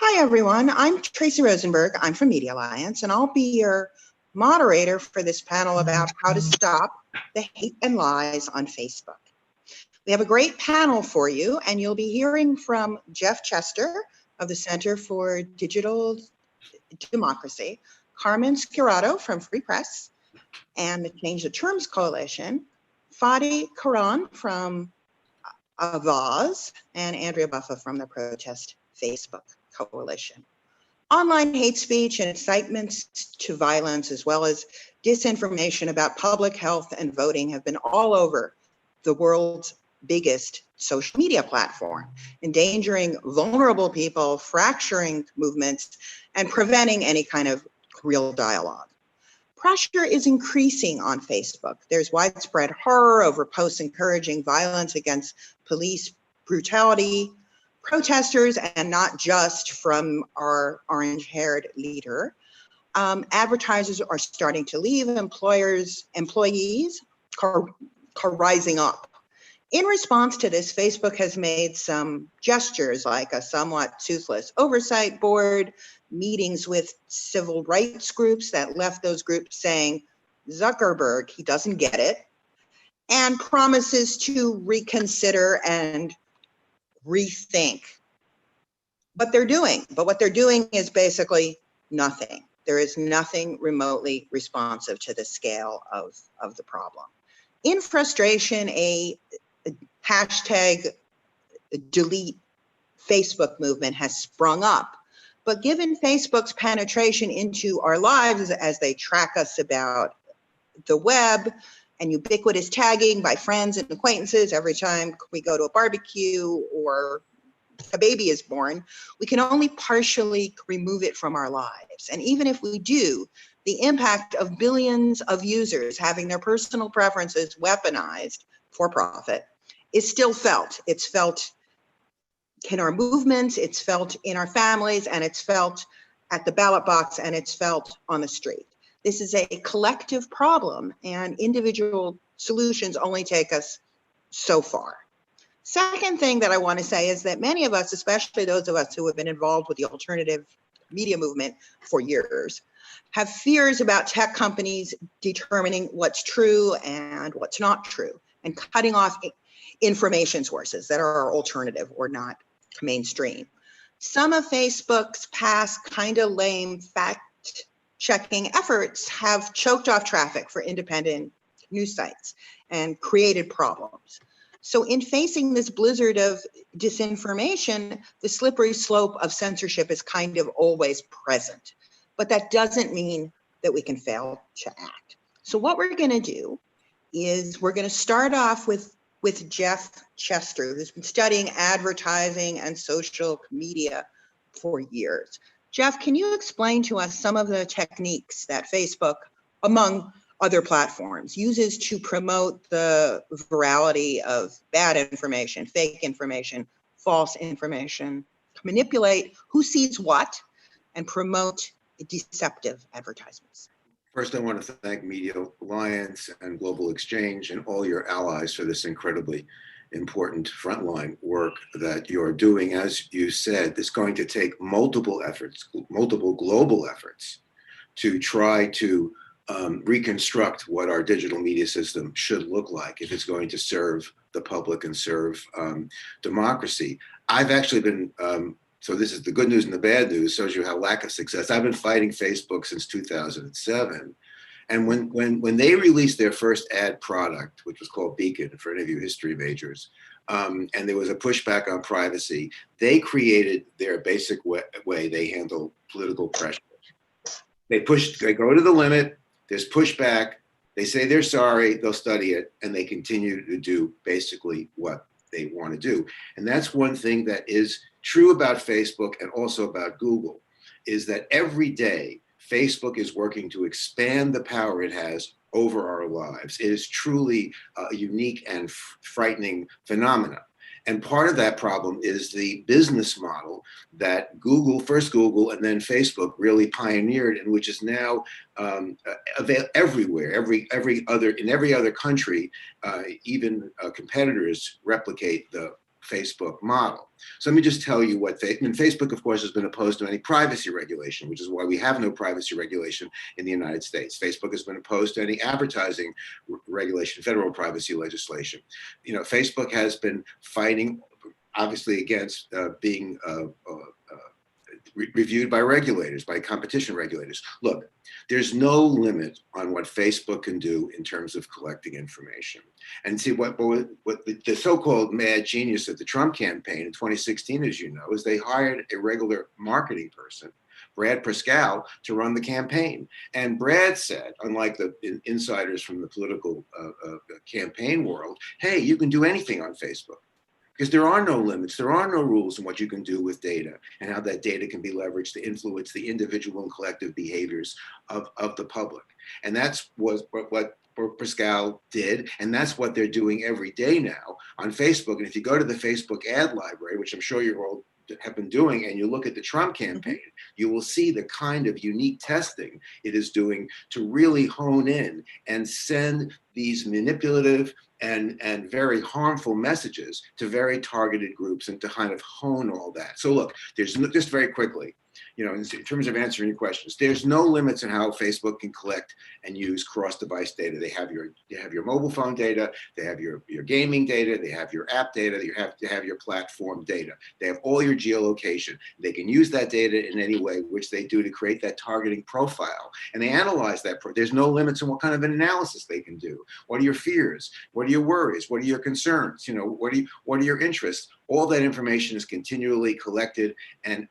Hi, everyone. I'm Tracy Rosenberg. I'm from Media Alliance, and I'll be your moderator for this panel about how to stop the hate and lies on Facebook. We have a great panel for you, and you'll be hearing from Jeff Chester of the Center for Digital Democracy, Carmen Scurato from Free Press and the Change the Terms Coalition, Fadi from Avaaz, and Andrea Buffa from the Protest Facebook Coalition. Online hate speech and incitements to violence, as well as disinformation about public health and voting, have been all over the world's biggest social media platform, endangering vulnerable people, fracturing movements, and preventing any kind of real dialogue. Pressure is increasing on Facebook. There's widespread horror over posts encouraging violence against police brutality, protesters, and not just from our orange-haired leader. Advertisers are starting to leave, employees are rising up. In response to this, Facebook has made some gestures like a somewhat toothless oversight board, meetings with civil rights groups that left those groups saying, Zuckerberg, he doesn't get it, and promises to reconsider and rethink what they're doing. But what they're doing is basically nothing. There is nothing remotely responsive to the scale of the problem. In frustration, a hashtag delete Facebook movement has sprung up. But given Facebook's penetration into our lives as they track us about the web and ubiquitous tagging by friends and acquaintances every time we go to a barbecue or a baby is born, we can only partially remove it from our lives. And even if we do, the impact of billions of users having their personal preferences weaponized for profit is still felt. It's felt in our movements, it's felt in our families, and it's felt at the ballot box, and it's felt on the street. This is a collective problem, and individual solutions only take us so far. Second thing that I want to say is that many of us, especially those of us who have been involved with the alternative media movement for years, have fears about tech companies determining what's true and what's not true, and cutting off information sources that are alternative or not mainstream. Some of Facebook's past kind of lame fact-checking efforts have choked off traffic for independent news sites and created problems. So in facing this blizzard of disinformation, the slippery slope of censorship is kind of always present. But that doesn't mean that we can fail to act. So what we're going to do is we're going to start off with Jeff Chester, who's been studying advertising and social media for years. Jeff, can you explain to us some of the techniques that Facebook, among other platforms, uses to promote the virality of bad information, fake information, false information, manipulate who sees what, and promote deceptive advertisements? First, I want to thank Media Alliance and Global Exchange and all your allies for this incredibly important frontline work that you're doing. As you said, it's going to take multiple efforts, multiple global efforts to try to reconstruct what our digital media system should look like if it's going to serve the public and serve democracy. I've actually been so this is the good news and the bad news, shows you how lack of success. I've been fighting Facebook since 2007. And when they released their first ad product, which was called Beacon for any of you history majors, and there was a pushback on privacy, they created their basic way they handle political pressure. They go to the limit, there's pushback, they say they're sorry, they'll study it, and they continue to do basically what they want to do. And that's one thing that is true about Facebook and also about Google, is that every day Facebook is working to expand the power it has over our lives. It is truly a unique and frightening phenomenon. And part of that problem is the business model that Google, first Google and then Facebook, really pioneered, and which is now everywhere, in every other country, even competitors replicate the Facebook model. So let me just tell you what Facebook, of course, has been opposed to any privacy regulation, which is why we have no privacy regulation in the United States. Facebook has been opposed to any advertising regulation, federal privacy legislation. Facebook has been fighting, obviously, against being reviewed by regulators, by competition regulators. Look, there's no limit on what Facebook can do in terms of collecting information. And see, what the so-called mad genius of the Trump campaign in 2016, as you know, is they hired a regular marketing person, Brad Pascal, to run the campaign. And Brad said, unlike the insiders from the political campaign world, hey, you can do anything on Facebook. Because there are no limits, there are no rules in what you can do with data and how that data can be leveraged to influence the individual and collective behaviors of the public. And that's what Pascal did, and that's what they're doing every day now on Facebook. And if you go to the Facebook ad library, which I'm sure you're all have been doing, and you look at the Trump campaign, you will see the kind of unique testing it is doing to really hone in and send these manipulative and very harmful messages to very targeted groups and to kind of hone all that. So look, there's just very quickly, in terms of answering your questions, there's no limits in how Facebook can collect and use cross-device data. They have your mobile phone data, they have your gaming data, they have your app data, they have your platform data. They have all your geolocation. They can use that data in any way, which they do to create that targeting profile. And they analyze that. There's no limits in what kind of an analysis they can do. What are your fears? What are your worries? What are your concerns? What are your interests? All that information is continually collected and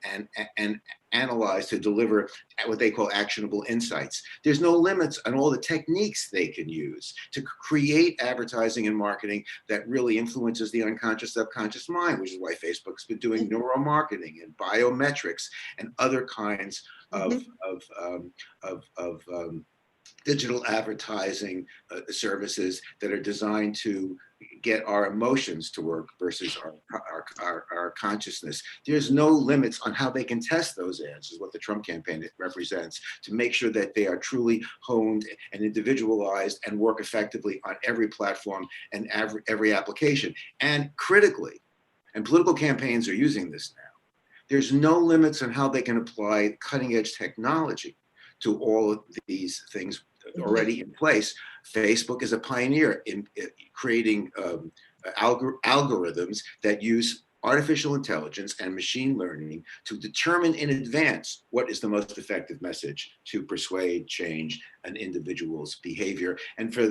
analyzed to deliver what they call actionable insights. There's no limits on all the techniques they can use to create advertising and marketing that really influences the unconscious, subconscious mind, which is why Facebook's been doing neuromarketing and biometrics and other kinds of digital advertising services that are designed to get our emotions to work versus our consciousness. There's no limits on how they can test those ads, is what the Trump campaign represents, to make sure that they are truly honed and individualized and work effectively on every platform and every application. And critically, and political campaigns are using this now, there's no limits on how they can apply cutting edge technology to all of these things already in place. Facebook is a pioneer in creating algorithms that use artificial intelligence and machine learning to determine in advance what is the most effective message to persuade, change an individual's behavior. And for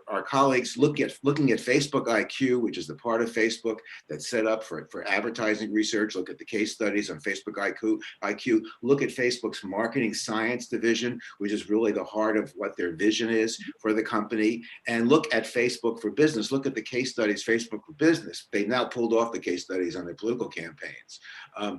our colleagues looking at Facebook IQ, which is the part of Facebook that's set up for advertising research, look at the case studies on Facebook IQ, look at Facebook's marketing science division, which is really the heart of what their vision is for the company, and look at Facebook for Business. Look at the case studies, Facebook for Business. They've now pulled off the case studies on their political campaigns.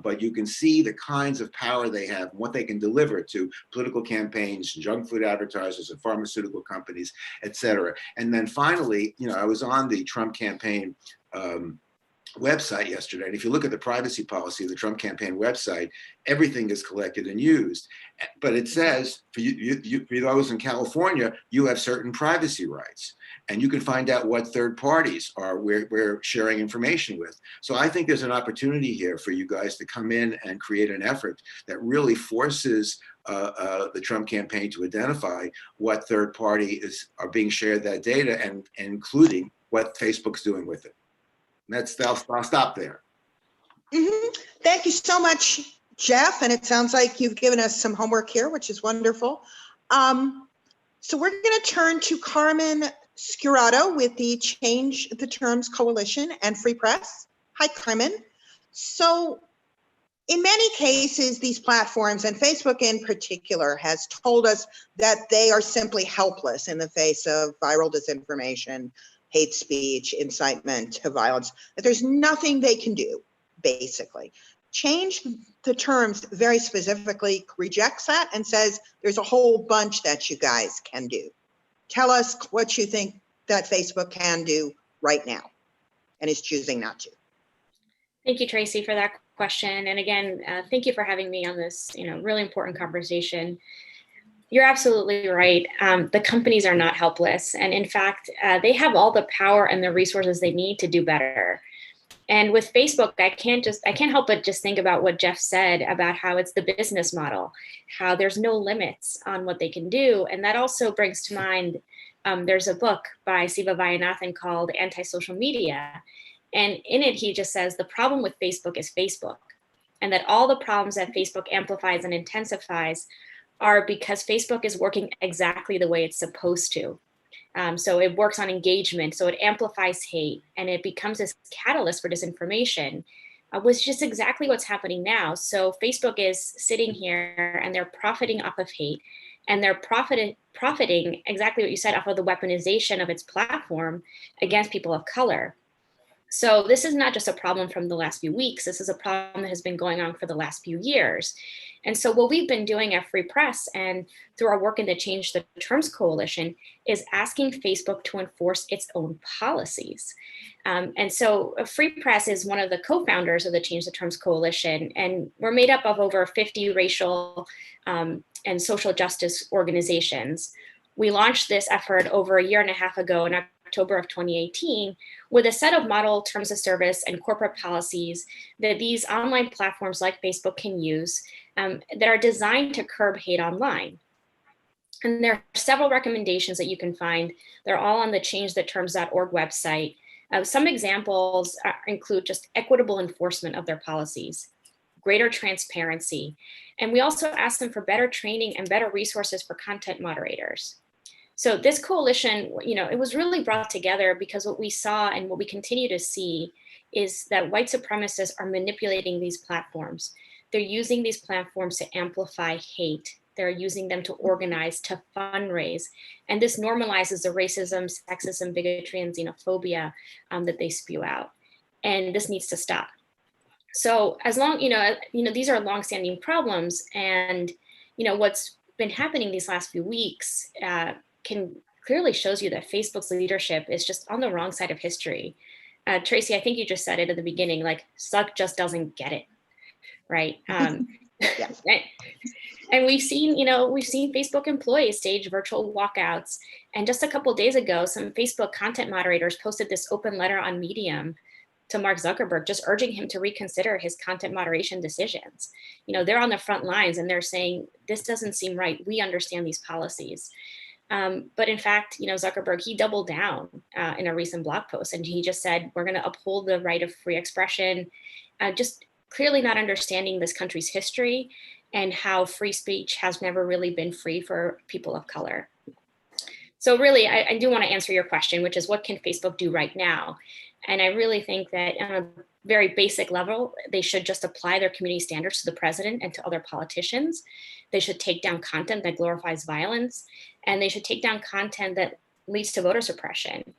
But you can see the kinds of power they have and what they can deliver to political campaigns, junk food advertisers and pharmaceutical companies, et cetera. And then finally, I was on the Trump campaign website yesterday. And if you look at the privacy policy of the Trump campaign website, everything is collected and used. But it says for those in California, you have certain privacy rights. And you can find out what third parties we're sharing information with. So I think there's an opportunity here for you guys to come in and create an effort that really forces the Trump campaign to identify what third parties are being shared that data, and including what Facebook's doing with it. I'll stop there. Thank you so much, Jeff. And it sounds like you've given us some homework here, which is wonderful. So we're going to turn to Carmen Scurato with the Change the Terms Coalition and Free Press. Hi, Carmen. So in many cases, these platforms, and Facebook in particular, has told us that they are simply helpless in the face of viral disinformation, hate speech, incitement to violence, that there's nothing they can do, basically. Change the Terms very specifically rejects that and says there's a whole bunch that you guys can do. Tell us what you think that Facebook can do right now and is choosing not to. Thank you, Tracy, for that question. And again, thank you for having me on this really important conversation. You're absolutely right. The companies are not helpless. And in fact, they have all the power and the resources they need to do better. And with Facebook, I can't help but just think about what Jeff said about how it's the business model, how there's no limits on what they can do. And that also brings to mind, there's a book by Siva Vayanathan called Anti-Social Media. And in it, he just says the problem with Facebook is Facebook, and that all the problems that Facebook amplifies and intensifies are because Facebook is working exactly the way it's supposed to. So it works on engagement, so it amplifies hate, and it becomes this catalyst for disinformation, which is just exactly what's happening now. So Facebook is sitting here and they're profiting off of hate, and they're profiting exactly what you said, off of the weaponization of its platform against people of color. So this is not just a problem from the last few weeks. This is a problem that has been going on for the last few years. And so what we've been doing at Free Press and through our work in the Change the Terms Coalition is asking Facebook to enforce its own policies. And so Free Press is one of the co-founders of the Change the Terms Coalition, and we're made up of over 50 racial and social justice organizations. We launched this effort over a year and a half ago in October of 2018 with a set of model terms of service and corporate policies that these online platforms like Facebook can use that are designed to curb hate online. And there are several recommendations that you can find. They're all on the changetheterms.org website. Some examples include just equitable enforcement of their policies, greater transparency, and we also ask them for better training and better resources for content moderators. So this coalition, it was really brought together because what we saw and what we continue to see is that white supremacists are manipulating these platforms. They're using these platforms to amplify hate. They're using them to organize, to fundraise. And this normalizes the racism, sexism, bigotry, and xenophobia that they spew out. And this needs to stop. So as long, these are longstanding problems. And, what's been happening these last few weeks clearly shows you that Facebook's leadership is just on the wrong side of history. Tracy, I think you just said it at the beginning, like Zuck just doesn't get it, right? Yes. And we've seen Facebook employees stage virtual walkouts. And just a couple of days ago, some Facebook content moderators posted this open letter on Medium to Mark Zuckerberg, just urging him to reconsider his content moderation decisions. They're on the front lines and they're saying, this doesn't seem right. We understand these policies. But in fact, Zuckerberg, he doubled down in a recent blog post, and he just said, we're going to uphold the right of free expression, just clearly not understanding this country's history and how free speech has never really been free for people of color. So really, I do want to answer your question, which is what can Facebook do right now? And I really think that on a very basic level, they should just apply their community standards to the president and to other politicians. They should take down content that glorifies violence, and they should take down content that leads to voter suppression.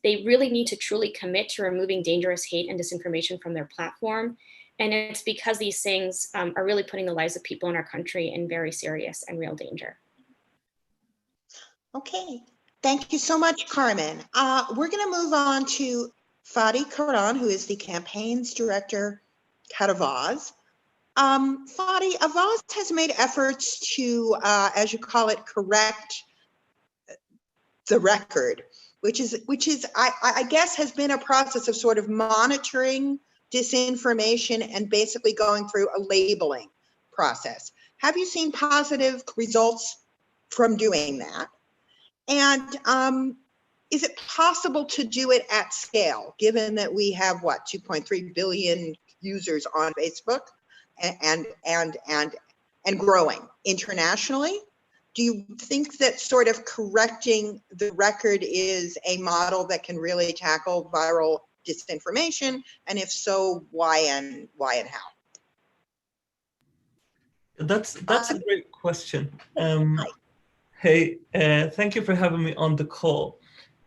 They really need to truly commit to removing dangerous hate and disinformation from their platform. And it's because these things are really putting the lives of people in our country in very serious and real danger. Okay, thank you so much, Carmen. We're going to move on to Fadi Karan, who is the campaigns director at Avaaz. Fadi, Avaaz has made efforts to, as you call it, correct the record, which is I guess has been a process of sort of monitoring disinformation and basically going through a labeling process. Have you seen positive results from doing that? And is it possible to do it at scale, given that we have, 2.3 billion users on Facebook and growing internationally? Do you think that sort of correcting the record is a model that can really tackle viral disinformation? And if so, why and how? That's a great question. Hi. Hey, thank you for having me on the call.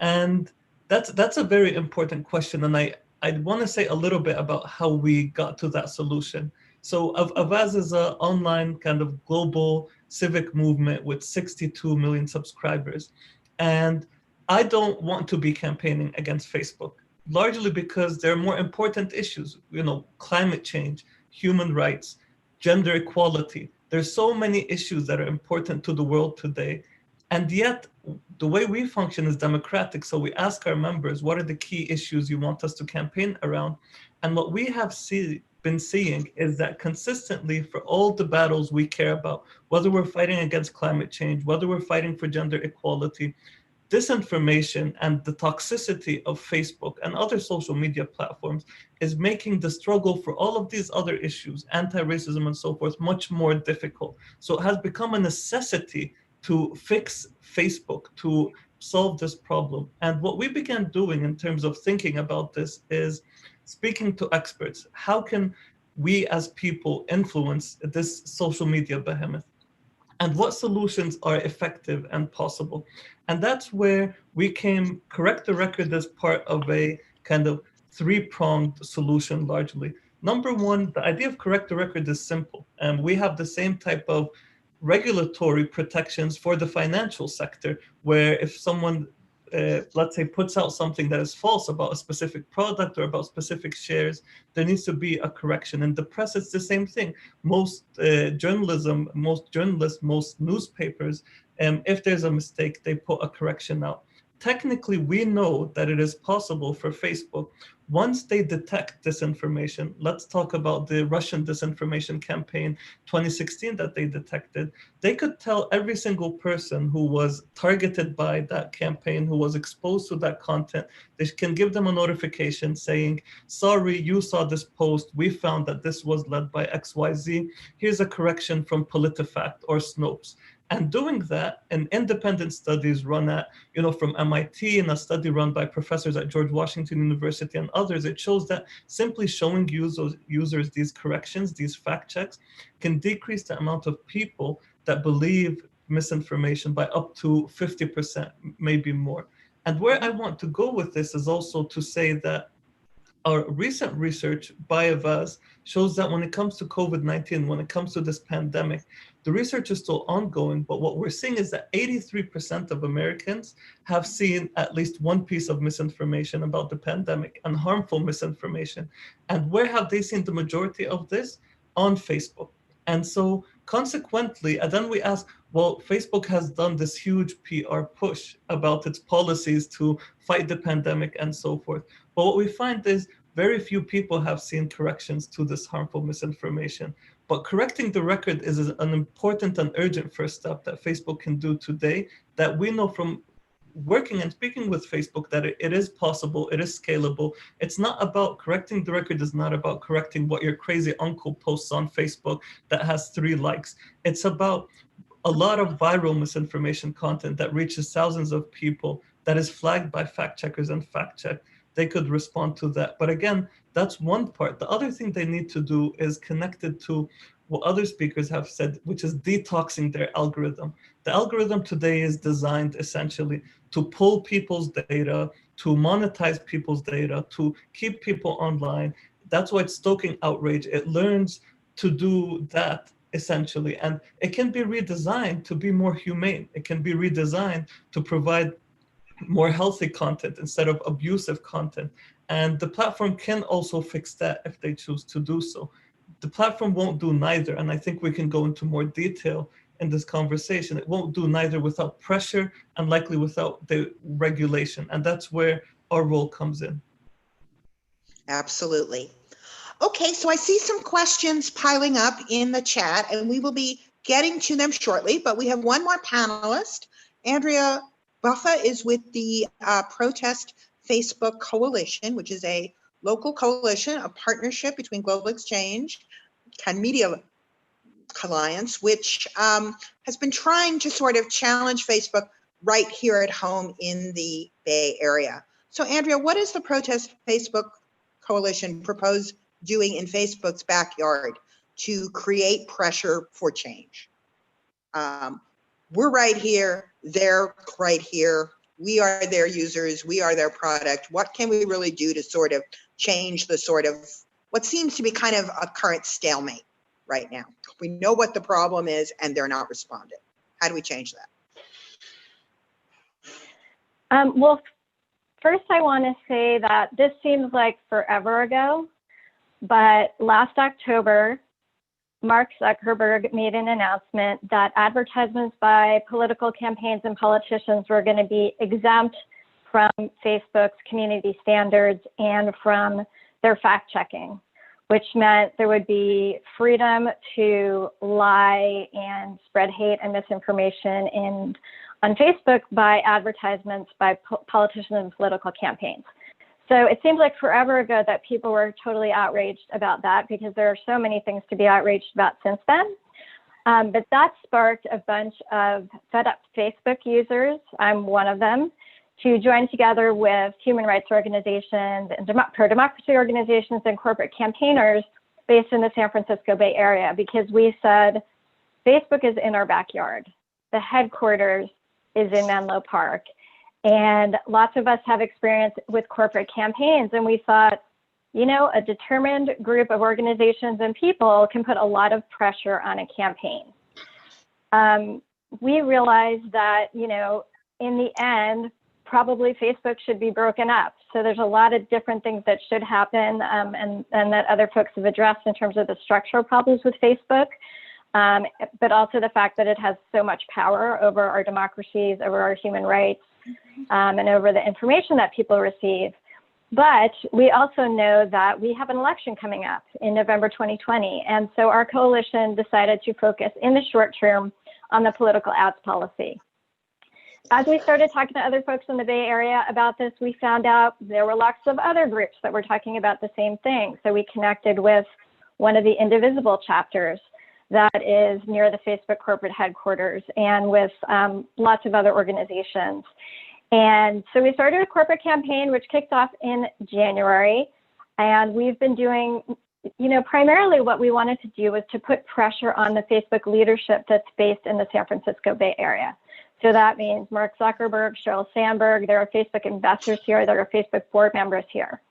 And that's a very important question. And I want to say a little bit about how we got to that solution. So Avaaz is an online kind of global civic movement with 62 million subscribers. And I don't want to be campaigning against Facebook, largely because there are more important issues, climate change, human rights, gender equality. There's so many issues that are important to the world today. And yet the way we function is democratic. So we ask our members, what are the key issues you want us to campaign around? And what we have been seeing is that consistently for all the battles we care about, whether we're fighting against climate change, whether we're fighting for gender equality, disinformation and the toxicity of Facebook and other social media platforms is making the struggle for all of these other issues, anti-racism and so forth, much more difficult. So it has become a necessity to fix Facebook, to solve this problem. And what we began doing in terms of thinking about this is speaking to experts. How can we as people influence this social media behemoth? And what solutions are effective and possible? And that's where we came Correct the Record as part of a kind of three-pronged solution largely. Number one, the idea of Correct the Record is simple. And we have the same type of regulatory protections for the financial sector, where if someone let's say, puts out something that is false about a specific product or about specific shares, there needs to be a correction. In the press, it's the same thing. Most journalism, most journalists, most newspapers, if there's a mistake, they put a correction out. Technically, we know that it is possible for Facebook, once they detect disinformation, let's talk about the Russian disinformation campaign 2016 that they detected, they could tell every single person who was targeted by that campaign, who was exposed to that content, they can give them a notification saying, sorry, you saw this post, we found that this was led by XYZ, here's a correction from PolitiFact or Snopes. And doing that, and independent studies run at, from MIT and a study run by professors at George Washington University and others, it shows that simply showing users these corrections, these fact checks, can decrease the amount of people that believe misinformation by up to 50%, maybe more. And where I want to go with this is also to say that our recent research by Avaaz shows that when it comes to COVID-19, when it comes to this pandemic, the research is still ongoing, but what we're seeing is that 83% of Americans have seen at least one piece of misinformation about the pandemic and harmful misinformation. And where have they seen the majority of this? On Facebook. And so consequently, and then we ask, well, Facebook has done this huge PR push about its policies to fight the pandemic and so forth. But what we find is very few people have seen corrections to this harmful misinformation. But correcting the record is an important and urgent first step that Facebook can do today, that we know from working and speaking with Facebook that it is possible, it is scalable. It's not about correcting the record, is not about correcting what your crazy uncle posts on Facebook that has 3 likes. It's about a lot of viral misinformation content that reaches thousands of people that is flagged by fact checkers and fact check. They could respond to that. But again, that's one part. The other thing they need to do is connected to what other speakers have said, which is detoxing their algorithm. The algorithm today is designed essentially to pull people's data, to monetize people's data, to keep people online. That's why it's stoking outrage. It learns to do that essentially, and it can be redesigned to be more humane. It can be redesigned to provide more healthy content instead of abusive content. And the platform can also fix that if they choose to do so. The platform won't do neither, and I think we can go into more detail in this conversation. It won't do neither without pressure and likely without the regulation, and that's where our role comes in. Absolutely. Okay, so I see some questions piling up in the chat, and we will be getting to them shortly, but we have one more panelist. Andrea Buffa is with the Protest Facebook Coalition, which is a local coalition, a partnership between Global Exchange and Media Alliance, which has been trying to sort of challenge Facebook right here at home in the Bay Area. So Andrea, what does the Protest Facebook Coalition propose doing in Facebook's backyard to create pressure for change? We're right here, they're right here. We are their users, we are their product. What can we really do to sort of change the sort of what seems to be kind of a current stalemate right now? We know what the problem is and they're not responding. How do we change that? Well, first I want to say that this seems like forever ago, but last October, Mark Zuckerberg made an announcement that advertisements by political campaigns and politicians were going to be exempt from Facebook's community standards and from their fact checking, which meant there would be freedom to lie and spread hate and misinformation on Facebook by advertisements by politicians and political campaigns. So it seems like forever ago that people were totally outraged about that, because there are so many things to be outraged about since then. But that sparked a bunch of fed up Facebook users, I'm one of them, to join together with human rights organizations and pro-democracy organizations and corporate campaigners based in the San Francisco Bay Area, because we said, Facebook is in our backyard. The headquarters is in Menlo Park. And lots of us have experience with corporate campaigns, and we thought, you know, a determined group of organizations and people can put a lot of pressure on a campaign. We realized that, you know, in the end, probably Facebook should be broken up. So there's a lot of different things that should happen and that other folks have addressed in terms of the structural problems with Facebook, but also the fact that it has so much power over our democracies, over our human rights, and over the information that people receive. But we also know that we have an election coming up in November 2020. And so our coalition decided to focus in the short term on the political ads policy. As we started talking to other folks in the Bay Area about this, we found out there were lots of other groups that were talking about the same thing. So we connected with one of the Indivisible chapters that is near the Facebook corporate headquarters, and with lots of other organizations. And so we started a corporate campaign, which kicked off in January. And we've been doing, you know, primarily what we wanted to do was to put pressure on the Facebook leadership that's based in the San Francisco Bay Area. So that means Mark Zuckerberg, Sheryl Sandberg, there are Facebook investors here, there are Facebook board members here.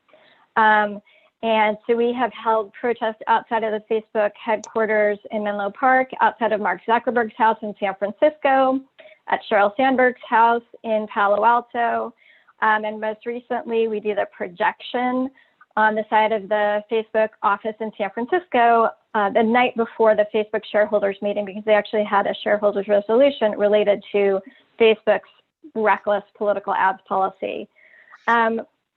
And so we have held protests outside of the Facebook headquarters in Menlo Park, outside of Mark Zuckerberg's house in San Francisco, at Sheryl Sandberg's house in Palo Alto. And most recently, we did a projection on the side of the Facebook office in San Francisco the night before the Facebook shareholders meeting, because they actually had a shareholders resolution related to Facebook's reckless political ads policy.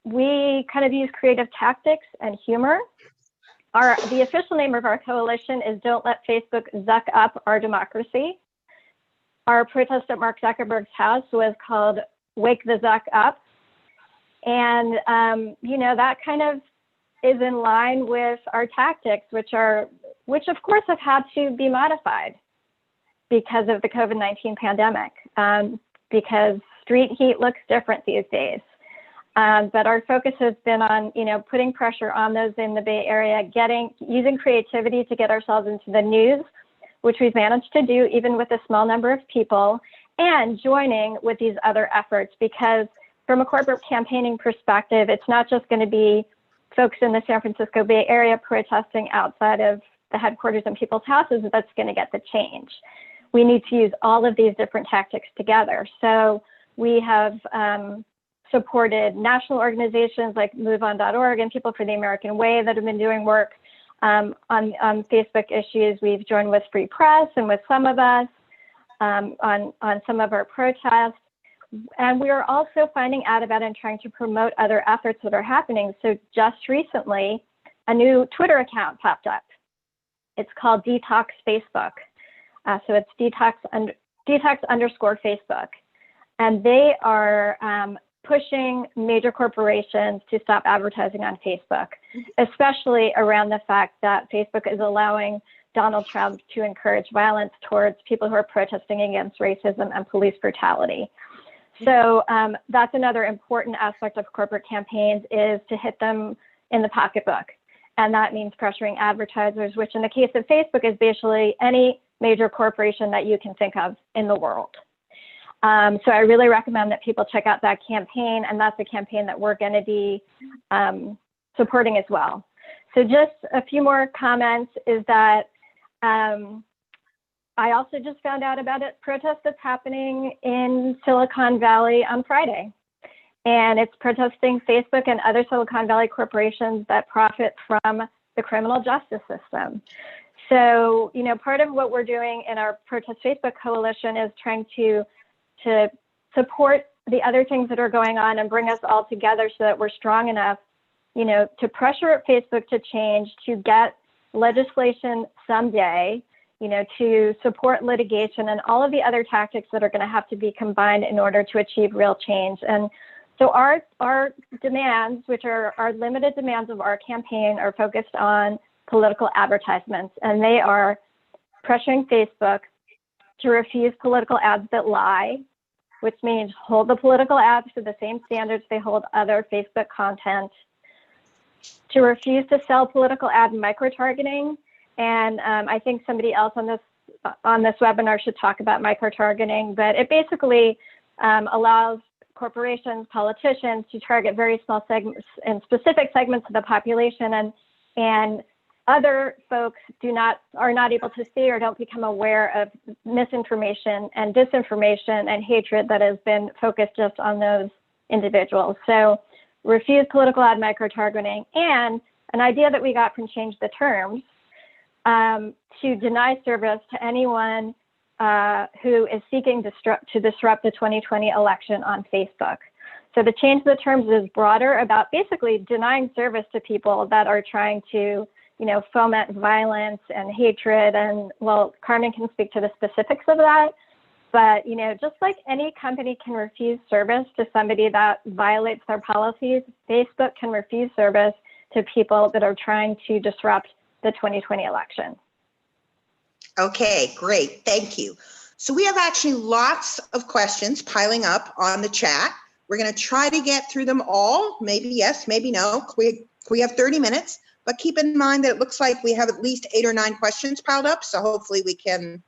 We kind of use creative tactics and humor. The official name of our coalition is Don't Let Facebook Zuck Up Our Democracy. Our protest at Mark Zuckerberg's house was called Wake the Zuck Up. And, you know, that kind of is in line with our tactics, which of course have had to be modified because of the COVID-19 pandemic, because street heat looks different these days. But our focus has been on, you know, putting pressure on those in the Bay Area, using creativity to get ourselves into the news, which we've managed to do even with a small number of people, and joining with these other efforts, because from a corporate campaigning perspective, it's not just going to be folks in the San Francisco Bay Area protesting outside of the headquarters and people's houses that's going to get the change. We need to use all of these different tactics together. So we have supported national organizations like MoveOn.org and People for the American Way that have been doing work on Facebook issues. We've joined with Free Press and with Some of Us on some of our protests. And we are also finding out about and trying to promote other efforts that are happening. So just recently, a new Twitter account popped up. It's called Detox Facebook. So it's Detox_Facebook. And they are pushing major corporations to stop advertising on Facebook, especially around the fact that Facebook is allowing Donald Trump to encourage violence towards people who are protesting against racism and police brutality. So that's another important aspect of corporate campaigns, is to hit them in the pocketbook. And that means pressuring advertisers, which in the case of Facebook is basically any major corporation that you can think of in the world. So I really recommend that people check out that campaign, and that's a campaign that we're going to be supporting as well. So just a few more comments is that I also just found out about a protest that's happening in Silicon Valley on Friday. And it's protesting Facebook and other Silicon Valley corporations that profit from the criminal justice system. So, you know, part of what we're doing in our Protest Facebook Coalition is trying to support the other things that are going on and bring us all together so that we're strong enough, you know, to pressure at Facebook to change, to get legislation someday, you know, to support litigation and all of the other tactics that are going to have to be combined in order to achieve real change. And so our demands, which are our limited demands of our campaign, are focused on political advertisements, and they are pressuring Facebook to refuse political ads that lie, which means hold the political ads to the same standards they hold other Facebook content, to refuse to sell political ad micro-targeting. And I think somebody else on this webinar should talk about micro-targeting, but it basically allows corporations, politicians to target very small segments and specific segments of the population, and other folks are not able to see or don't become aware of misinformation and disinformation and hatred that has been focused just on those individuals. So refuse political ad micro-targeting, and an idea that we got from Change the Terms, to deny service to anyone who is seeking to disrupt the 2020 election on Facebook. So the Change the Terms is broader about basically denying service to people that are trying to, you know, foment violence and hatred. And well, Carmen can speak to the specifics of that. But, you know, just like any company can refuse service to somebody that violates their policies, Facebook can refuse service to people that are trying to disrupt the 2020 election. Okay, great. Thank you. So we have actually lots of questions piling up on the chat. We're going to try to get through them all. Maybe yes, maybe no. We have 30 minutes, but keep in mind that it looks like we have at least 8 or 9 questions piled up. So hopefully we can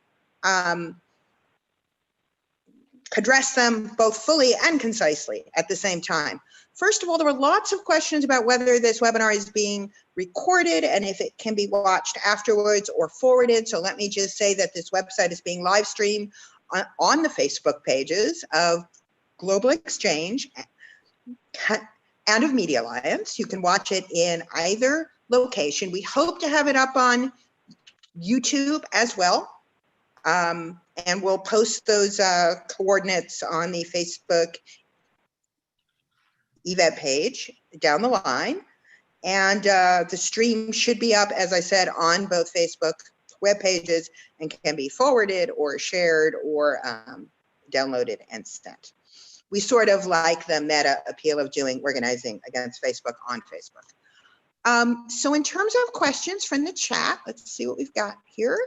address them both fully and concisely at the same time. First of all, there were lots of questions about whether this webinar is being recorded and if it can be watched afterwards or forwarded. So let me just say that this website is being live streamed on the Facebook pages of Global Exchange and of Media Alliance. You can watch it in either location. We hope to have it up on YouTube as well. And we'll post those coordinates on the Facebook event page down the line. And the stream should be up, as I said, on both Facebook web pages and can be forwarded or shared or downloaded and sent. We sort of like the meta appeal of doing organizing against Facebook on Facebook. So in terms of questions from the chat, let's see what we've got here.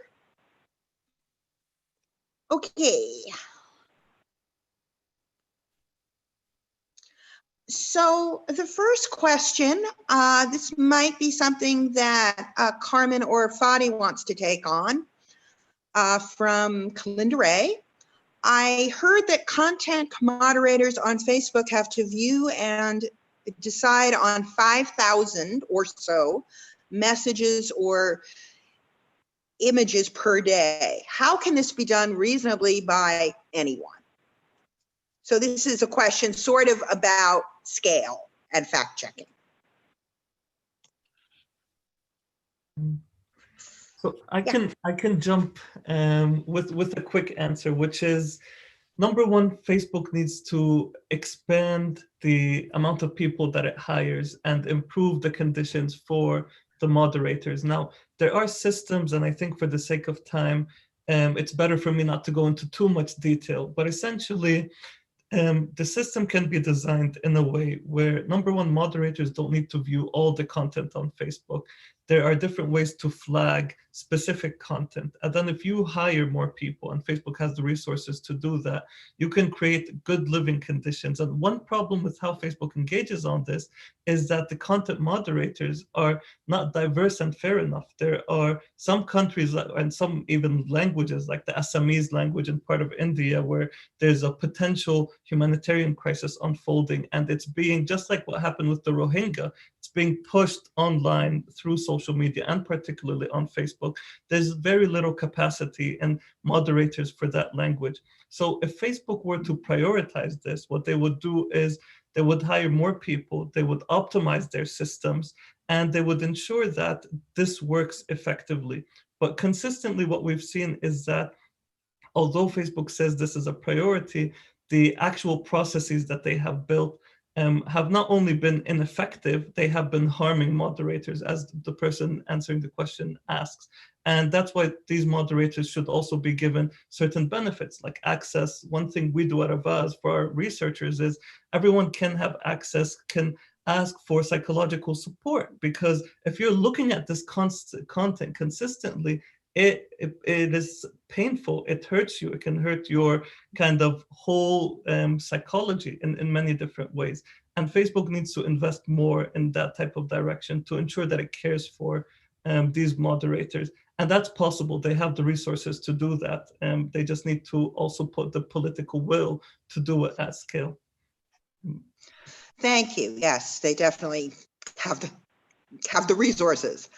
Okay. So the first question, this might be something that Carmen or Fadi wants to take on from Kalinda Ray. I heard that content moderators on Facebook have to view and decide on 5,000 or so messages or images per day. How can this be done reasonably by anyone? So this is a question sort of about scale and fact checking. So I can jump with a quick answer, which is, number one, Facebook needs to expand the amount of people that it hires and improve the conditions for the moderators. Now, there are systems, and I think for the sake of time, it's better for me not to go into too much detail, but essentially, the system can be designed in a way where, number one, moderators don't need to view all the content on Facebook. There are different ways to flag specific content. And then if you hire more people, and Facebook has the resources to do that, you can create good living conditions. And one problem with how Facebook engages on this is that the content moderators are not diverse and fair enough. There are some countries and some even languages, like the Assamese language in part of India, where there's a potential humanitarian crisis unfolding, and it's being, just like what happened with the Rohingya, it's being pushed online through social media and particularly on Facebook. There's very little capacity and moderators for that language. So if Facebook were to prioritize this, what they would do is they would hire more people, they would optimize their systems, and they would ensure that this works effectively. But consistently what we've seen is that although Facebook says this is a priority, the actual processes that they have built have not only been ineffective, they have been harming moderators, as the person answering the question asks. And that's why these moderators should also be given certain benefits, like access. One thing we do at Avaaz for our researchers is everyone can have access, can ask for psychological support, because if you're looking at this content consistently, it is painful. It hurts you. It can hurt your kind of whole psychology in many different ways. And Facebook needs to invest more in that type of direction to ensure that it cares for these moderators. And that's possible. They have the resources to do that. They just need to also put the political will to do it at scale. Thank you. Yes, they definitely have the resources.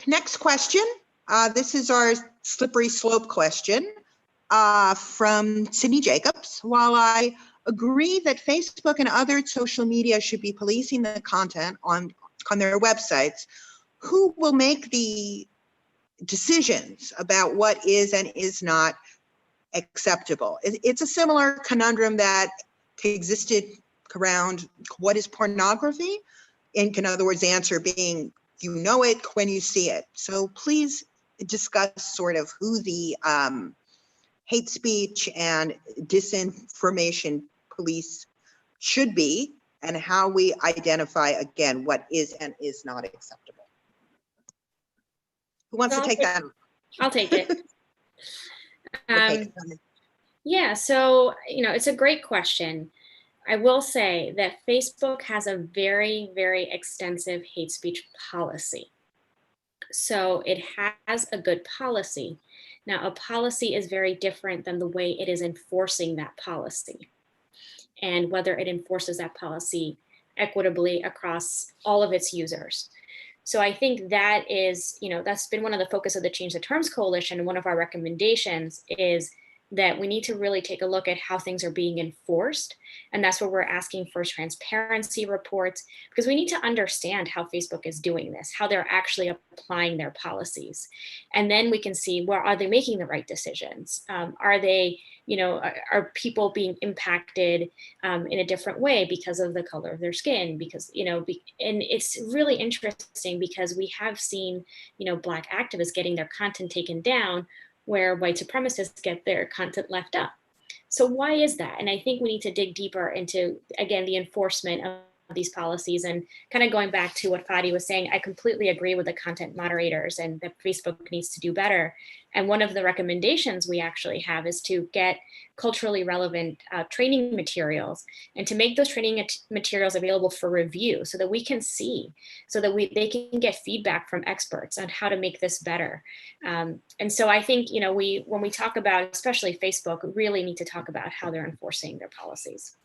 Next question. This is our slippery slope question from Sydney Jacobs. While I agree that Facebook and other social media should be policing the content on their websites, who will make the decisions about what is and is not acceptable? It's a similar conundrum that existed around what is pornography. In other words, the answer being, you know it when you see it. So please discuss sort of who the hate speech and disinformation police should be, and how we identify, again, what is and is not acceptable. Who wants to take that? I'll take it. Okay. Yeah, so, it's a great question. I will say that Facebook has a very, very extensive hate speech policy. So it has a good policy. Now, a policy is very different than the way it is enforcing that policy, and whether it enforces that policy equitably across all of its users. So I think that is, that's been one of the focus of the Change the Terms Coalition. And one of our recommendations is that we need to really take a look at how things are being enforced. And that's where we're asking for transparency reports, because we need to understand how Facebook is doing this, how they're actually applying their policies. And then we can see, well, are they making the right decisions? Are they, are people being impacted in a different way because of the color of their skin? Because, and it's really interesting because we have seen, Black activists getting their content taken down, where white supremacists get their content left up. So why is that? And I think we need to dig deeper into, again, the enforcement of these policies. And kind of going back to what Fadi was saying, I completely agree with the content moderators and that Facebook needs to do better. And one of the recommendations we actually have is to get culturally relevant training materials, and to make those training materials available for review so that we can see, so that they can get feedback from experts on how to make this better. And so I think, when we talk about, especially Facebook, we really need to talk about how they're enforcing their policies.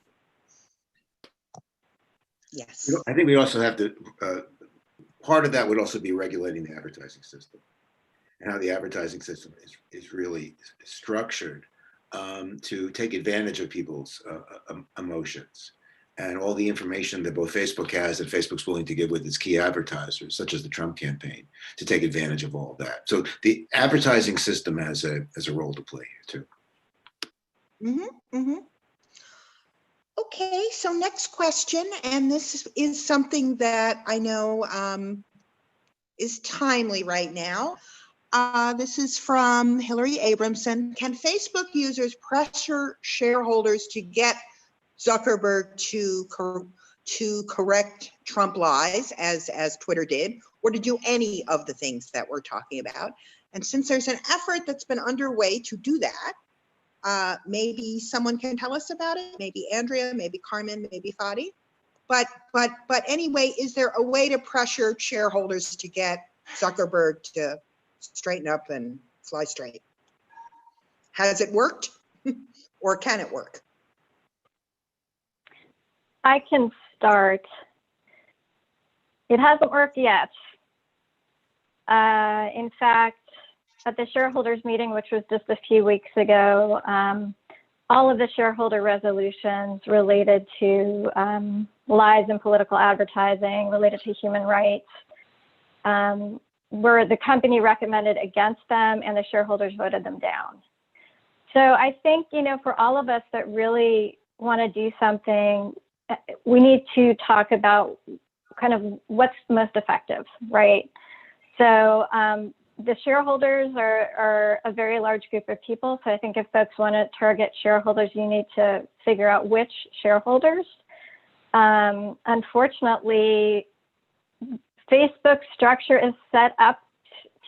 Yes. I think we also have to, part of that would also be regulating the advertising system, and how the advertising system is really structured to take advantage of people's emotions, and all the information that both Facebook has and Facebook's willing to give with its key advertisers, such as the Trump campaign, to take advantage of all of that. So the advertising system has a role to play here too. Mm-hmm, mm-hmm. Okay, so next question, and this is something that I know is timely right now. This is from Hillary Abramson. Can Facebook users pressure shareholders to get Zuckerberg to correct Trump lies, as Twitter did, or to do any of the things that we're talking about? And since there's an effort that's been underway to do that, maybe someone can tell us about it. Maybe Andrea, maybe Carmen, maybe Fadi. But anyway, is there a way to pressure shareholders to get Zuckerberg to straighten up and fly straight? Has it worked, or can it work? I can start. It hasn't worked yet. In fact, at the shareholders meeting, which was just a few weeks ago, all of the shareholder resolutions related to lies in political advertising, related to human rights, where the company recommended against them and the shareholders voted them down. So I think, for all of us that really want to do something, we need to talk about kind of what's most effective, right? So the shareholders are a very large group of people. So I think if folks want to target shareholders, you need to figure out which shareholders. Unfortunately, Facebook's structure is set up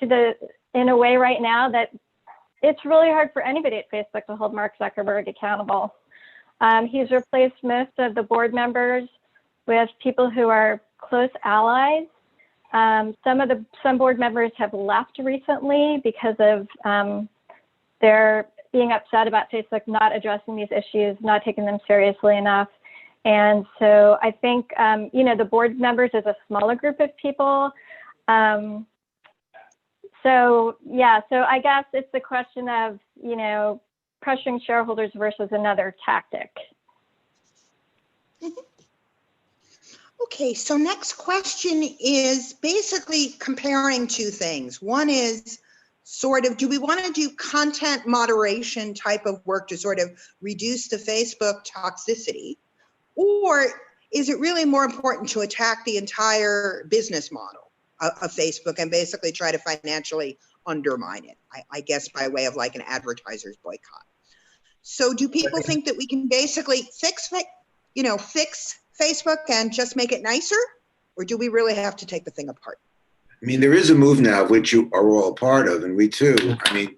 in a way right now that it's really hard for anybody at Facebook to hold Mark Zuckerberg accountable. He's replaced most of the board members with people who are close allies. Some board members have left recently because of their being upset about Facebook not addressing these issues, not taking them seriously enough. And so I think, the board members is a smaller group of people. So I guess it's the question of, pressuring shareholders versus another tactic. Okay, so next question is basically comparing two things. One is sort of, do we want to do content moderation type of work to sort of reduce the Facebook toxicity? Or is it really more important to attack the entire business model of Facebook and basically try to financially undermine it, I guess by way of like an advertiser's boycott? So do people think that we can basically fix Facebook and just make it nicer? Or do we really have to take the thing apart? I mean, there is a move now, which you are all a part of, and we too,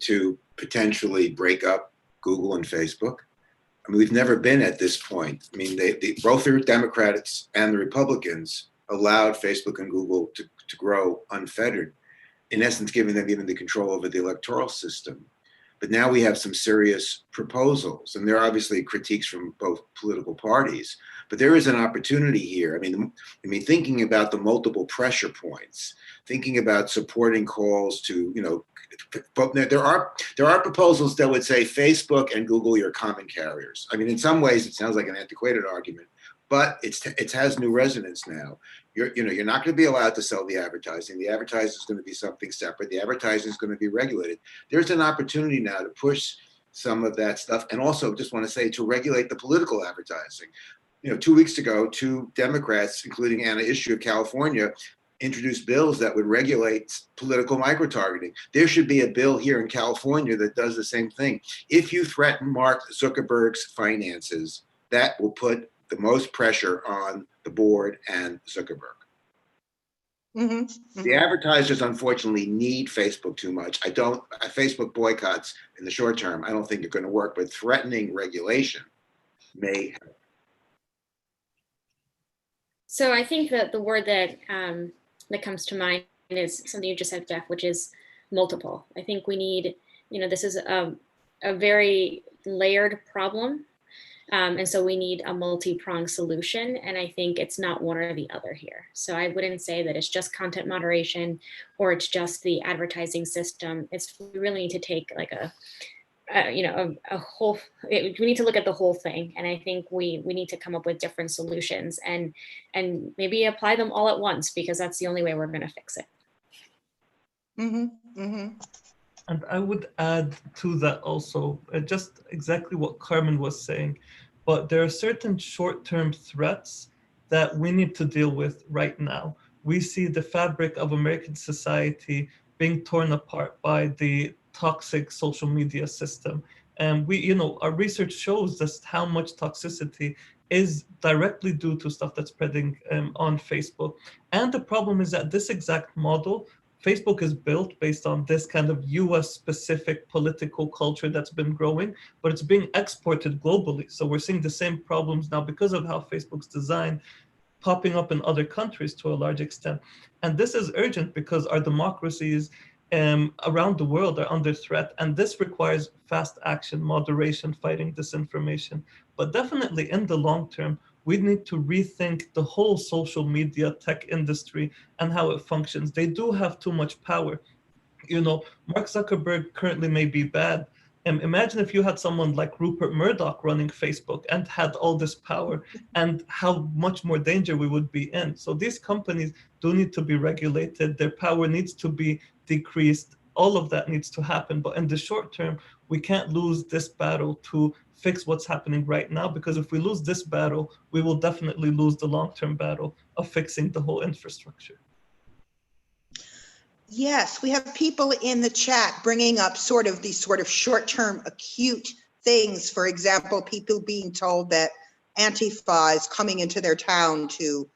to potentially break up Google and Facebook. I mean, we've never been at this point. I mean, both the Democrats and the Republicans allowed Facebook and Google to grow unfettered, in essence, giving them even the control over the electoral system. But now we have some serious proposals, and there are obviously critiques from both political parties. But there is an opportunity here. I mean, thinking about the multiple pressure points, thinking about supporting calls to, there are proposals that would say Facebook and Google are common carriers. I mean, in some ways, it sounds like an antiquated argument, but it has new resonance now. You're not going to be allowed to sell the advertising. The advertising is going to be something separate. The advertising is going to be regulated. There's an opportunity now to push some of that stuff, and also just want to say to regulate the political advertising. 2 weeks ago, 2 Democrats, including Anna Issue of California, introduced bills that would regulate political micro-targeting. There should be a bill here in California that does the same thing. If you threaten Mark Zuckerberg's finances, that will put the most pressure on the board and Zuckerberg. Mm-hmm, mm-hmm. The advertisers, unfortunately, need Facebook too much. Facebook boycotts in the short term, I don't think are going to work, but threatening regulation may help. So I think that the word that comes to mind is something you just said, Jeff, which is multiple. I think we need, this is a very layered problem. And so we need a multi-pronged solution. And I think it's not one or the other here. So I wouldn't say that it's just content moderation or it's just the advertising system. We really need to take like a whole, we need to look at the whole thing. And I think we need to come up with different solutions and maybe apply them all at once, because that's the only way we're going to fix it. Mm-hmm, mm-hmm. And I would add to that also, just exactly what Carmen was saying, but there are certain short-term threats that we need to deal with right now. We see the fabric of American society being torn apart by the toxic social media system. And our research shows just how much toxicity is directly due to stuff that's spreading on Facebook. And the problem is that this exact model, Facebook is built based on this kind of US specific political culture that's been growing, but it's being exported globally. So we're seeing the same problems now because of how Facebook's designed, popping up in other countries to a large extent. And this is urgent because our democracies around the world are under threat. And this requires fast action, moderation, fighting disinformation. But definitely in the long term, we need to rethink the whole social media tech industry and how it functions. They do have too much power. Mark Zuckerberg currently may be bad, Imagine if you had someone like Rupert Murdoch running Facebook and had all this power, and how much more danger we would be in. So these companies do need to be regulated. Their power needs to be decreased. All of that needs to happen. But in the short term, we can't lose this battle to fix what's happening right now, because if we lose this battle, we will definitely lose the long-term battle of fixing the whole infrastructure. Yes, we have people in the chat bringing up sort of these sort of short-term acute things. For example, people being told that Antifa is coming into their town to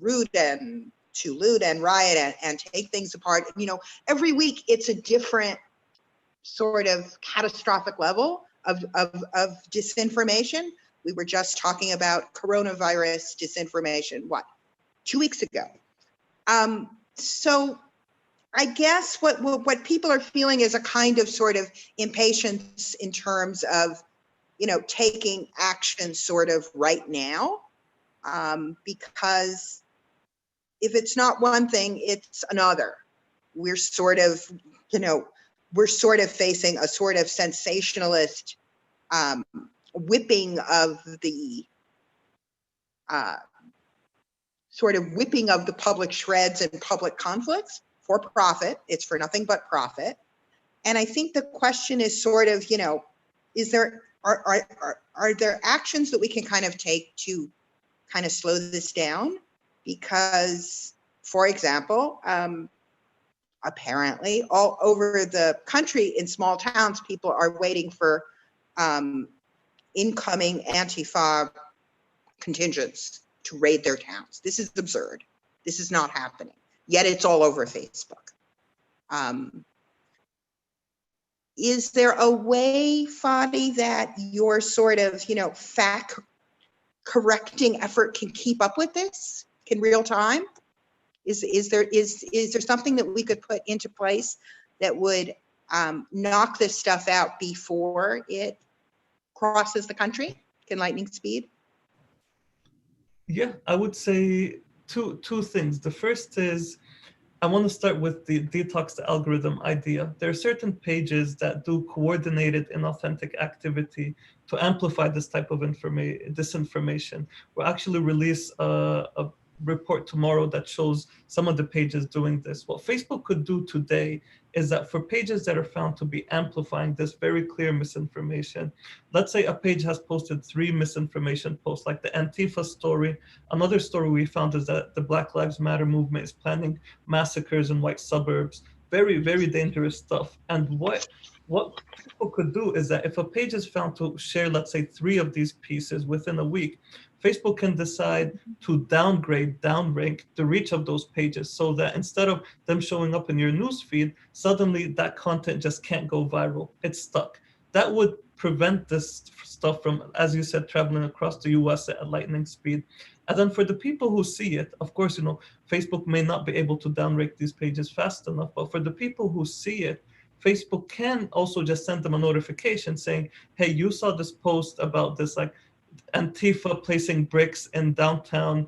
loot and riot and take things apart. You know, every week it's a different sort of catastrophic level of disinformation. We were just talking about coronavirus disinformation, 2 weeks ago. So I guess what people are feeling is a kind of sort of impatience in terms of, you know, taking action sort of right now, because if it's not one thing, it's another. We're sort of, you know, facing a sort of sensationalist whipping of the public shreds and public conflicts for profit. It's for nothing but profit. And I think the question is sort of, you know, are there actions that we can kind of take to kind of slow this down? Because, for example, apparently all over the country in small towns, people are waiting for incoming Antifa contingents to raid their towns. This is absurd. This is not happening. Yet it's all over Facebook. Is there a way, Fadi, that your sort of, you know, fact correcting effort can keep up with this in real time? Is there something that we could put into place that would knock this stuff out before it crosses the country in lightning speed? Yeah, I would say two things. The first is, I want to start with the Detox Algorithm idea. There are certain pages that do coordinated inauthentic activity to amplify this type of disinformation. We'll actually release a report tomorrow that shows some of the pages doing this. What Facebook could do today is that for pages that are found to be amplifying this very clear misinformation, let's say a page has posted 3 misinformation posts, like the Antifa story. Another story we found is that the Black Lives Matter movement is planning massacres in white suburbs. Very, very dangerous stuff. And what people could do is that if a page is found to share, let's say, 3 of these pieces within a week, Facebook can decide to downrank the reach of those pages, so that instead of them showing up in your newsfeed, suddenly that content just can't go viral. It's stuck. That would prevent this stuff from, as you said, traveling across the US at lightning speed. And then for the people who see it, of course, you know, Facebook may not be able to downrank these pages fast enough, but for the people who see it, Facebook can also just send them a notification saying, hey, you saw this post about this, like, Antifa placing bricks in downtown,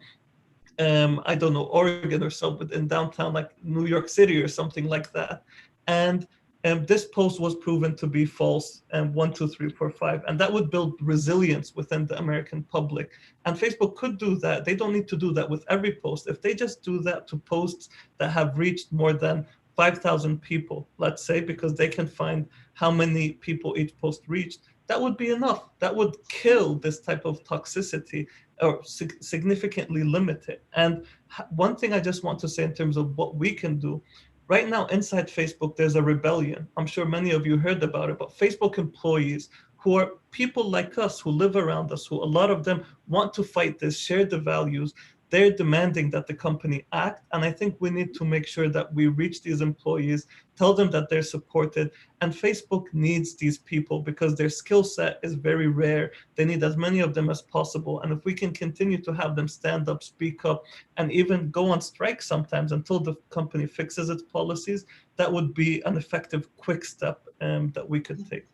I don't know, Oregon or something, in downtown like New York City or something like that. And this post was proven to be false, and 1, 2, 3, 4, 5. And that would build resilience within the American public. And Facebook could do that. They don't need to do that with every post. If they just do that to posts that have reached more than 5,000 people, let's say, because they can find how many people each post reached, that would be enough. That would kill this type of toxicity, or significantly limit it. And one thing I just want to say in terms of what we can do, right now inside Facebook, there's a rebellion. I'm sure many of you heard about it, but Facebook employees who are people like us, who live around us, who a lot of them want to fight this, share the values, they're demanding that the company act. And I think we need to make sure that we reach these employees, tell them that they're supported. And Facebook needs these people because their skill set is very rare. They need as many of them as possible. And if we can continue to have them stand up, speak up, and even go on strike sometimes until the company fixes its policies, that would be an effective, quick step that we could take.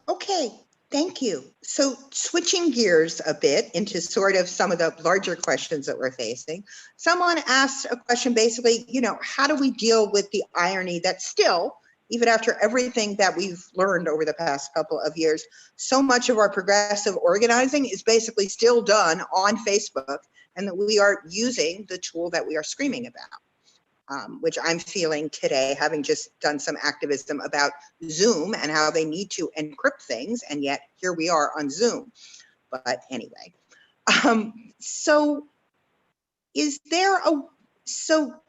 Okay. Thank you. So switching gears a bit into sort of some of the larger questions that we're facing, someone asked a question basically, you know, how do we deal with the irony that still even after everything that we've learned over the past couple of years, so much of our progressive organizing is basically still done on Facebook, and that we are using the tool that we are screaming about, which I'm feeling today, having just done some activism about Zoom and how they need to encrypt things, and yet here we are on Zoom. But anyway, so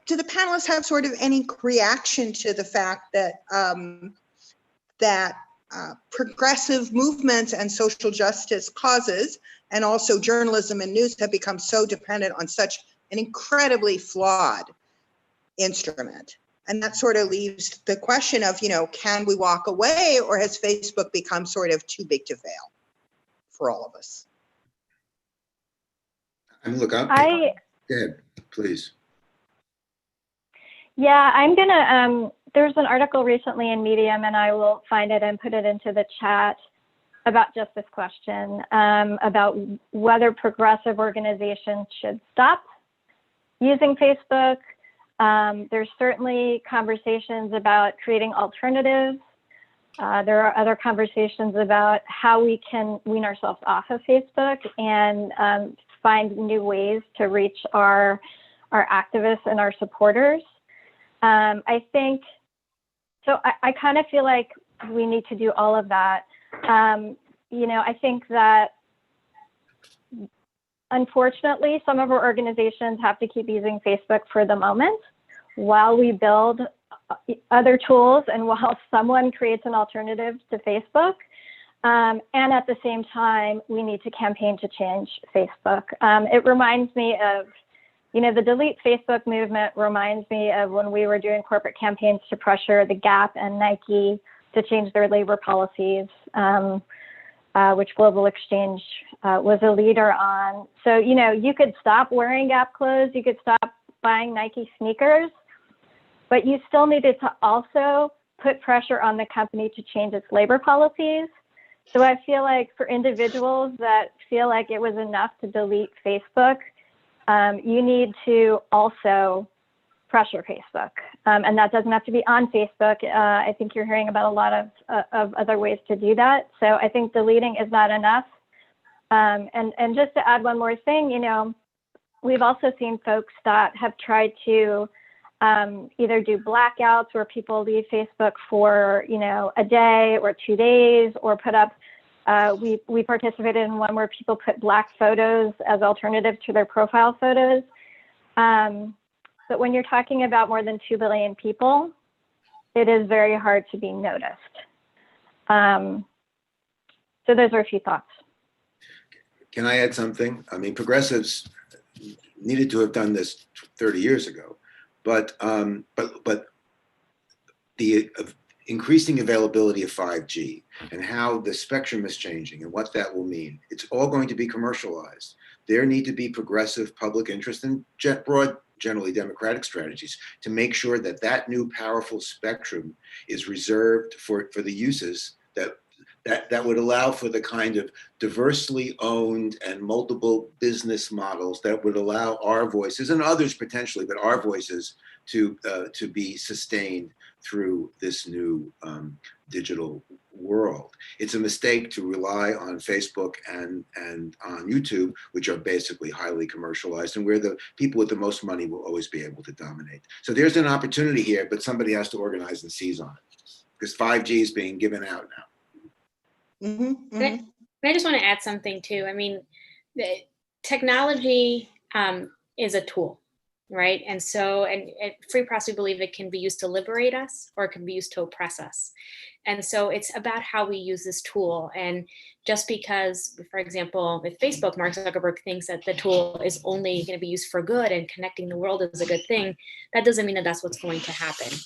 do the panelists have sort of any reaction to the fact that progressive movements and social justice causes, and also journalism and news, have become so dependent on such an incredibly flawed instrument? And that sort of leaves the question of, can we walk away, or has Facebook become sort of too big to fail for all of us? And look, go ahead, please. Yeah, I'm gonna, there's an article recently in Medium, and I will find it and put it into the chat, about just this question, about whether progressive organizations should stop using Facebook. There's certainly conversations about creating alternatives. There are other conversations about how we can wean ourselves off of Facebook and find new ways to reach our activists and our supporters. I think, so I kind of feel like we need to do all of that. I think that unfortunately, some of our organizations have to keep using Facebook for the moment while we build other tools and while someone creates an alternative to Facebook. And at the same time, we need to campaign to change Facebook. It reminds me of, the Delete Facebook movement reminds me of when we were doing corporate campaigns to pressure the Gap and Nike to change their labor policies, which Global Exchange was a leader on. So, you could stop wearing Gap clothes, you could stop buying Nike sneakers, but you still needed to also put pressure on the company to change its labor policies. So I feel like for individuals that feel like it was enough to delete Facebook, you need to also pressure Facebook. And that doesn't have to be on Facebook. I think you're hearing about a lot of other ways to do that. So I think deleting is not enough. And just to add one more thing, we've also seen folks that have tried to either do blackouts where people leave Facebook for, a day or 2 days, or put up, we participated in one where people put black photos as alternatives to their profile photos. But when you're talking about more than 2 billion people, it is very hard to be noticed. So those are a few thoughts. Can I add something? I mean, progressives needed to have done this 30 years ago, but the increasing availability of 5G and how the spectrum is changing and what that will mean, it's all going to be commercialized. There need to be progressive public interest and broad, generally democratic strategies to make sure that that new powerful spectrum is reserved for the uses that would allow for the kind of diversely owned and multiple business models that would allow our voices, and others potentially, but our voices to be sustained through this new digital world. It's a mistake to rely on Facebook and on YouTube, which are basically highly commercialized, and where the people with the most money will always be able to dominate. So there's an opportunity here, but somebody has to organize and seize on it, because 5G is being given out now. Mm-hmm, mm-hmm. And I just want to add something too. I mean, the technology is a tool, right? And so, and at Free Press, we believe it can be used to liberate us, or it can be used to oppress us. And so it's about how we use this tool. And just because, for example, with Facebook, Mark Zuckerberg thinks that the tool is only going to be used for good and connecting the world is a good thing, that doesn't mean that that's what's going to happen,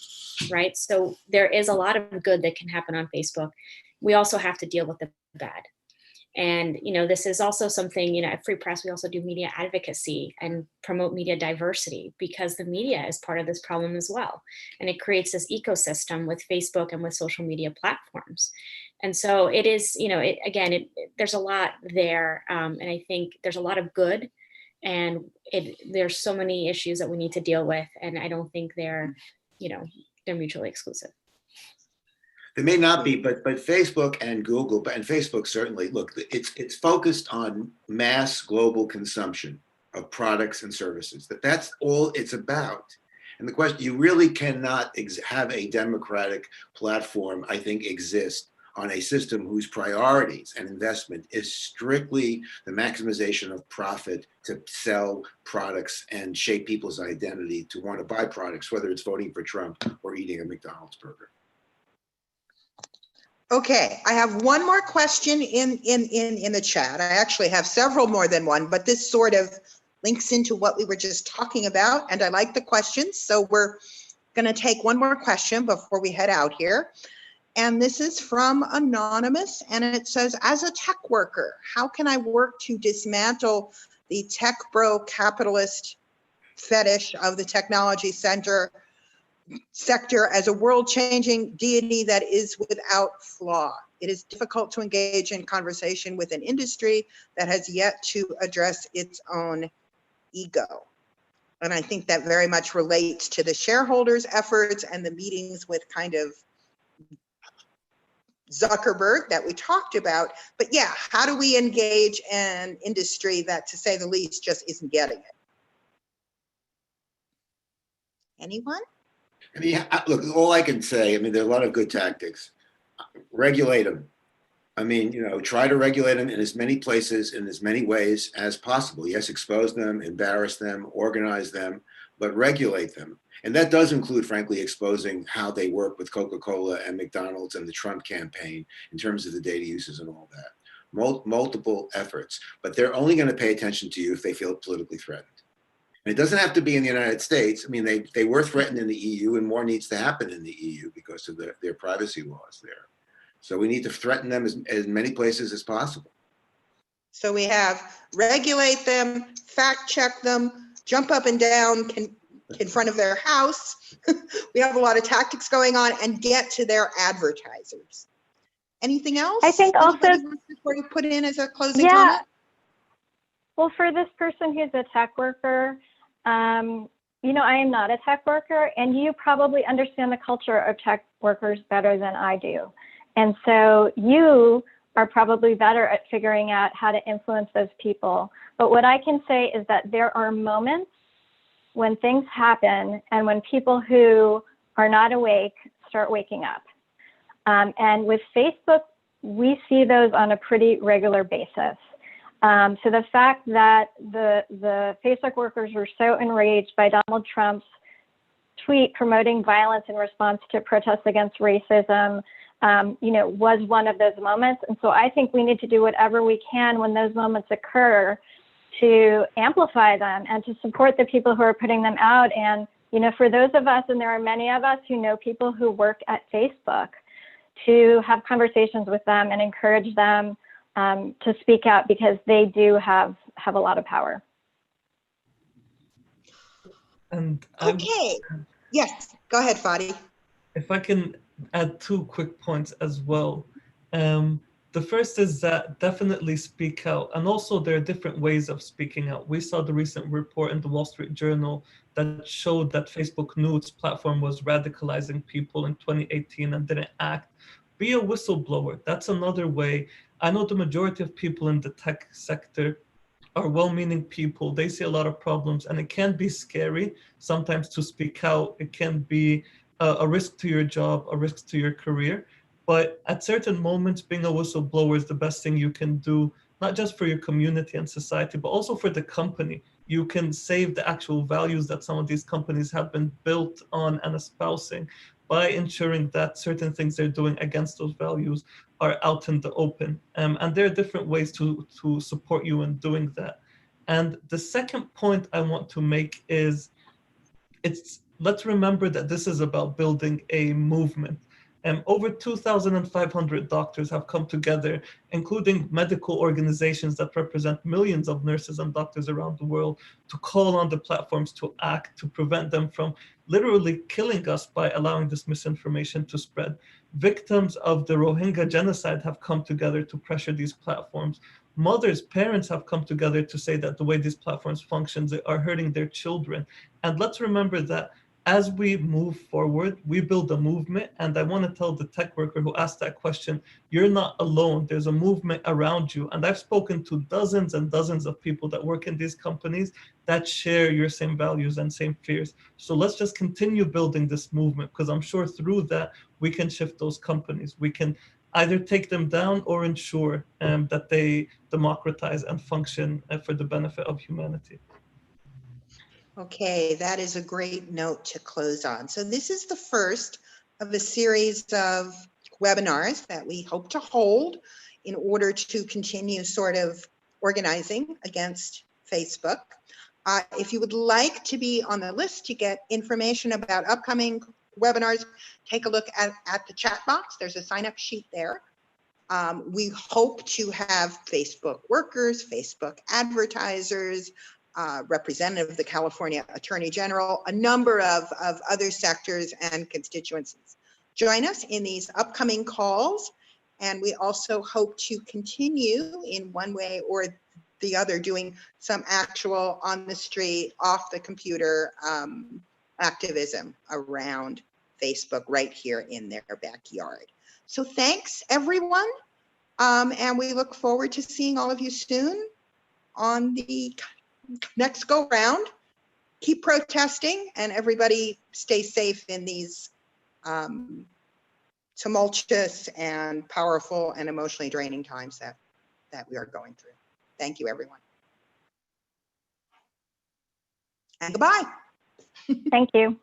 right? So there is a lot of good that can happen on Facebook. We also have to deal with the bad. And, this is also something, at Free Press, we also do media advocacy and promote media diversity, because the media is part of this problem as well. And it creates this ecosystem with Facebook and with social media platforms. And so it is, there's a lot there. And I think there's a lot of good, and there's so many issues that we need to deal with. And I don't think they're mutually exclusive. There may not be, but Facebook and Google, and Facebook certainly, look, it's focused on mass global consumption of products and services. That's all it's about. And the question, you really cannot have a democratic platform, I think, exist on a system whose priorities and investment is strictly the maximization of profit to sell products and shape people's identity to want to buy products, whether it's voting for Trump or eating a McDonald's burger. Okay, I have one more question in the chat. I actually have several more than one, but this sort of links into what we were just talking about, and I like the questions. So we're going to take one more question before we head out here. And this is from Anonymous, and it says, as a tech worker, how can I work to dismantle the tech bro capitalist fetish of the technology sector as a world-changing deity that is without flaw? It is difficult to engage in conversation with an industry that has yet to address its own ego. And I think that very much relates to the shareholders' efforts and the meetings with kind of Zuckerberg that we talked about. But yeah, how do we engage an industry that, to say the least, just isn't getting it? Anyone? I mean, look, all I can say, I mean, there are a lot of good tactics. Regulate them. I mean, try to regulate them in as many places, in as many ways as possible. Yes, expose them, embarrass them, organize them, but regulate them. And that does include, frankly, exposing how they work with Coca-Cola and McDonald's and the Trump campaign in terms of the data uses and all that. Multiple efforts, but they're only going to pay attention to you if they feel politically threatened. And it doesn't have to be in the United States. I mean, they were threatened in the EU, and more needs to happen in the EU because of their privacy laws there. So we need to threaten them as many places as possible. So we have regulate them, fact check them, jump up and down in front of their house. We have a lot of tactics going on, and get to their advertisers. Anything else? I think also, before you put in as a closing comment? Well, for this person who's a tech worker, I am not a tech worker, and you probably understand the culture of tech workers better than I do. And so you are probably better at figuring out how to influence those people. But what I can say is that there are moments when things happen and when people who are not awake start waking up. And with Facebook, we see those on a pretty regular basis. So the fact that the Facebook workers were so enraged by Donald Trump's tweet promoting violence in response to protests against racism, was one of those moments. And so I think we need to do whatever we can when those moments occur to amplify them and to support the people who are putting them out. And, for those of us, and there are many of us who know people who work at Facebook, to have conversations with them and encourage them to speak out, because they do have a lot of power. And okay. Yes, go ahead, Fadi. If I can add 2 quick points as well. The first is that definitely speak out. And also there are different ways of speaking out. We saw the recent report in the Wall Street Journal that showed that Facebook knew its platform was radicalizing people in 2018 and didn't act. Be a whistleblower. That's another way. I know the majority of people in the tech sector are well-meaning people. They see a lot of problems, and it can be scary sometimes to speak out. It can be a risk to your job, a risk to your career. But at certain moments, being a whistleblower is the best thing you can do, not just for your community and society, but also for the company. You can save the actual values that some of these companies have been built on and espousing by ensuring that certain things they're doing against those values are out in the open. And there are different ways to support you in doing that. And the second point I want to make is let's remember that this is about building a movement. Over 2,500 doctors have come together, including medical organizations that represent millions of nurses and doctors around the world, to call on the platforms to act, to prevent them from literally killing us by allowing this misinformation to spread. Victims of the Rohingya genocide have come together to pressure these platforms. Mothers, parents have come together to say that the way these platforms function, they are hurting their children. And let's remember that as we move forward, we build a movement. And I want to tell the tech worker who asked that question, you're not alone. There's a movement around you. And I've spoken to dozens and dozens of people that work in these companies that share your same values and same fears. So let's just continue building this movement, because I'm sure through that, we can shift those companies. We can either take them down or ensure that they democratize and function for the benefit of humanity. Okay, that is a great note to close on. So this is the first of a series of webinars that we hope to hold in order to continue sort of organizing against Facebook. If you would like to be on the list to get information about upcoming webinars, take a look at the chat box. There's a sign-up sheet there. We hope to have Facebook workers, Facebook advertisers, representative of the California Attorney General, a number of other sectors and constituencies join us in these upcoming calls. And we also hope to continue in one way or the other doing some actual on the street, off the computer activism around Facebook right here in their backyard. So thanks everyone. And we look forward to seeing all of you soon on the next go round. Keep protesting, and everybody stay safe in these tumultuous and powerful and emotionally draining times that we are going through. Thank you, everyone. And goodbye. Thank you.